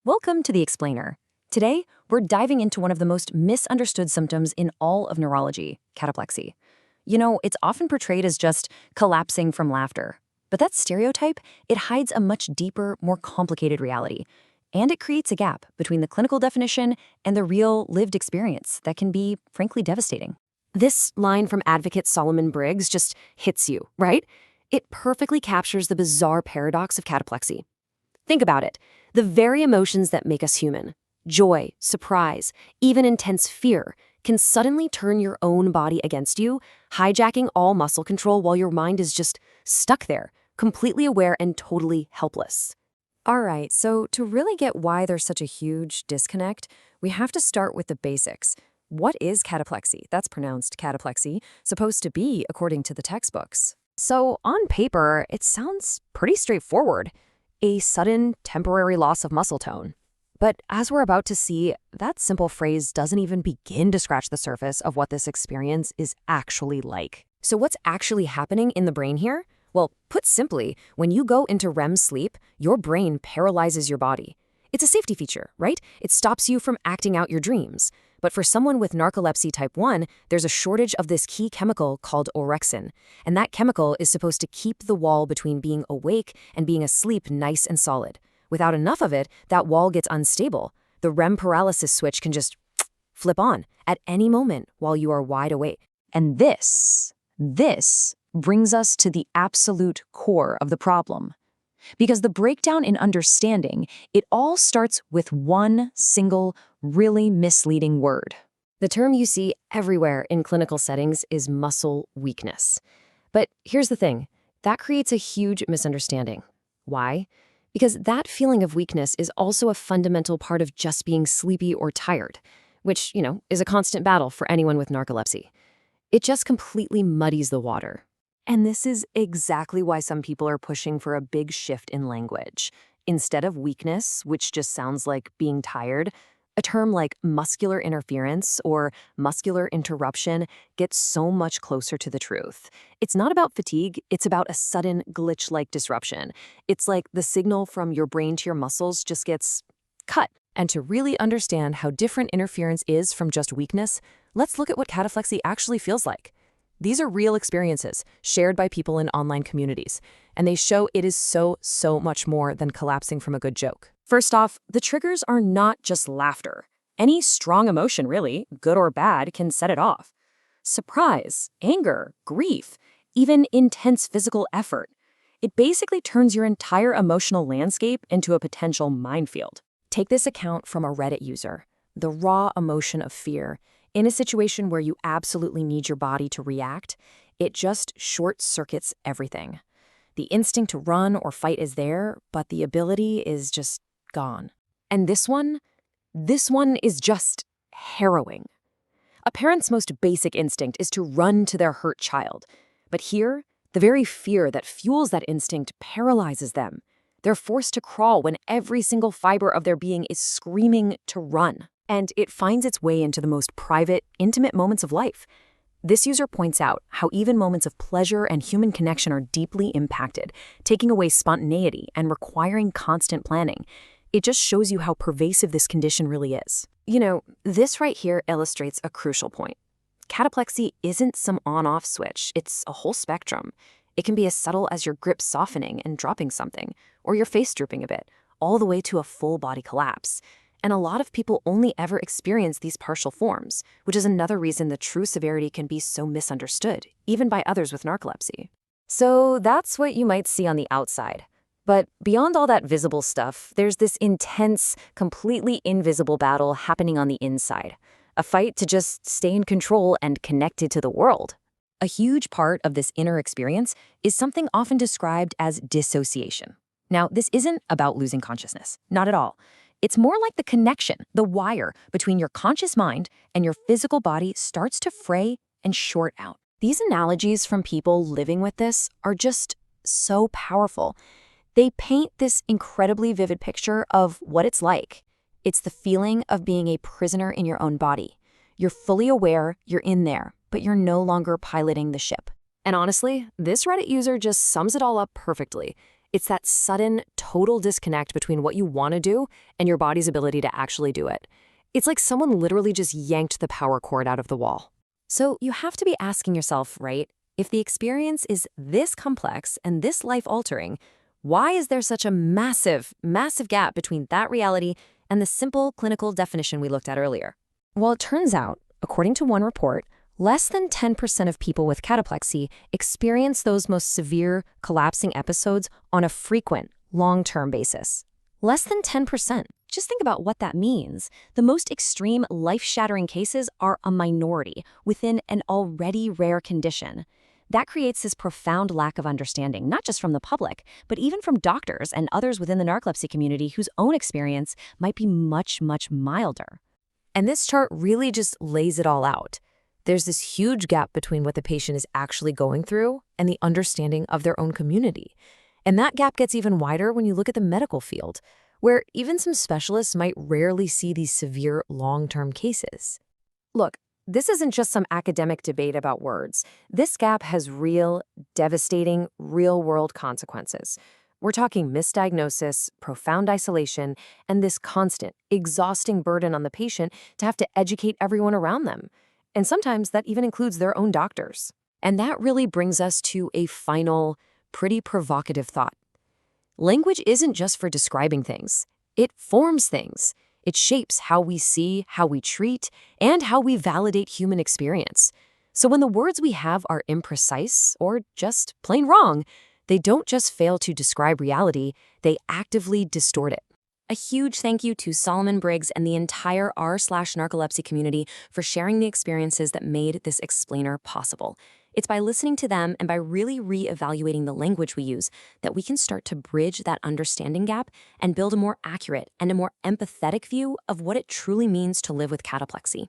Welcome to The Explainer. Today, we're diving into one of the most misunderstood symptoms in all of neurology, cataplexy. It's often portrayed as just collapsing from laughter. But that stereotype, it hides a much deeper, more complicated reality. And it creates a gap between the clinical definition and the real lived experience that can be, frankly, devastating. This line from advocate Solomon Briggs just hits you, right? It perfectly captures the bizarre paradox of cataplexy. Think about it. The very emotions that make us human, joy, surprise, even intense fear, can suddenly turn your own body against you, hijacking all muscle control while your mind is just stuck there, completely aware and totally helpless. All right, so to really get why there's such a huge disconnect, we have to start with the basics. What is cataplexy? That's pronounced cataplexy, supposed to be according to the textbooks. So on paper, it sounds pretty straightforward. A sudden, temporary loss of muscle tone. But as we're about to see, that simple phrase doesn't even begin to scratch the surface of what this experience is actually like. So what's actually happening in the brain here? Well, put simply, when you go into REM sleep, your brain paralyzes your body. It's a safety feature, right? It stops you from acting out your dreams. But for someone with narcolepsy type 1, there's a shortage of this key chemical called orexin. And that chemical is supposed to keep the wall between being awake and being asleep nice and solid. Without enough of it, that wall gets unstable. The REM paralysis switch can just flip on at any moment while you are wide awake. And this brings us to the absolute core of the problem. Because the breakdown in understanding, it all starts with one single, really misleading word. The term you see everywhere in clinical settings is muscle weakness. But here's the thing, that creates a huge misunderstanding. Why? Because that feeling of weakness is also a fundamental part of just being sleepy or tired, which, is a constant battle for anyone with narcolepsy. It just completely muddies the water. And this is exactly why some people are pushing for a big shift in language. Instead of weakness, which just sounds like being tired, a term like muscular interference or muscular interruption gets so much closer to the truth. It's not about fatigue, it's about a sudden glitch-like disruption. It's like the signal from your brain to your muscles just gets cut. And to really understand how different interference is from just weakness, let's look at what cataplexy actually feels like. These are real experiences shared by people in online communities, and they show it is so much more than collapsing from a good joke. First off, the triggers are not just laughter. Any strong emotion, really, good or bad, can set it off. Surprise, anger, grief, even intense physical effort. It basically turns your entire emotional landscape into a potential minefield. Take this account from a Reddit user, the raw emotion of fear. In a situation where you absolutely need your body to react, it just short-circuits everything. The instinct to run or fight is there, but the ability is just gone. And this one is just harrowing. A parent's most basic instinct is to run to their hurt child. But here, the very fear that fuels that instinct paralyzes them. They're forced to crawl when every single fiber of their being is screaming to run. And it finds its way into the most private, intimate moments of life. This user points out how even moments of pleasure and human connection are deeply impacted, taking away spontaneity and requiring constant planning. It just shows you how pervasive this condition really is. This right here illustrates a crucial point. Cataplexy isn't some on-off switch, it's a whole spectrum. It can be as subtle as your grip softening and dropping something, or your face drooping a bit, all the way to a full body collapse. And a lot of people only ever experience these partial forms, which is another reason the true severity can be so misunderstood, even by others with narcolepsy. So that's what you might see on the outside. But beyond all that visible stuff, there's this intense, completely invisible battle happening on the inside. A fight to just stay in control and connected to the world. A huge part of this inner experience is something often described as dissociation. Now, this isn't about losing consciousness, not at all. It's more like the connection, the wire between your conscious mind and your physical body starts to fray and short out. These analogies from people living with this are just so powerful. They paint this incredibly vivid picture of what it's like. It's the feeling of being a prisoner in your own body. You're fully aware you're in there, but you're no longer piloting the ship. And honestly, this Reddit user just sums it all up perfectly. It's that sudden, total disconnect between what you want to do and your body's ability to actually do it. It's like someone literally just yanked the power cord out of the wall. So you have to be asking yourself, right, if the experience is this complex and this life-altering, why is there such a massive, massive gap between that reality and the simple clinical definition we looked at earlier? Well, it turns out, according to one report, less than 10% of people with cataplexy experience those most severe collapsing episodes on a frequent, long-term basis. Less than 10%. Just think about what that means. The most extreme, life-shattering cases are a minority within an already rare condition. That creates this profound lack of understanding, not just from the public, but even from doctors and others within the narcolepsy community whose own experience might be much, much milder. And this chart really just lays it all out. There's this huge gap between what the patient is actually going through and the understanding of their own community. And that gap gets even wider when you look at the medical field, where even some specialists might rarely see these severe long-term cases. Look, this isn't just some academic debate about words. This gap has real, devastating, real-world consequences. We're talking misdiagnosis, profound isolation, and this constant, exhausting burden on the patient to have to educate everyone around them. And sometimes that even includes their own doctors. And that really brings us to a final, pretty provocative thought. Language isn't just for describing things. It forms things. It shapes how we see, how we treat, and how we validate human experience. So when the words we have are imprecise or just plain wrong, they don't just fail to describe reality, they actively distort it. A huge thank you to Solomon Briggs and the entire r/narcolepsy community for sharing the experiences that made this explainer possible. It's by listening to them and by really re-evaluating the language we use that we can start to bridge that understanding gap and build a more accurate and a more empathetic view of what it truly means to live with cataplexy.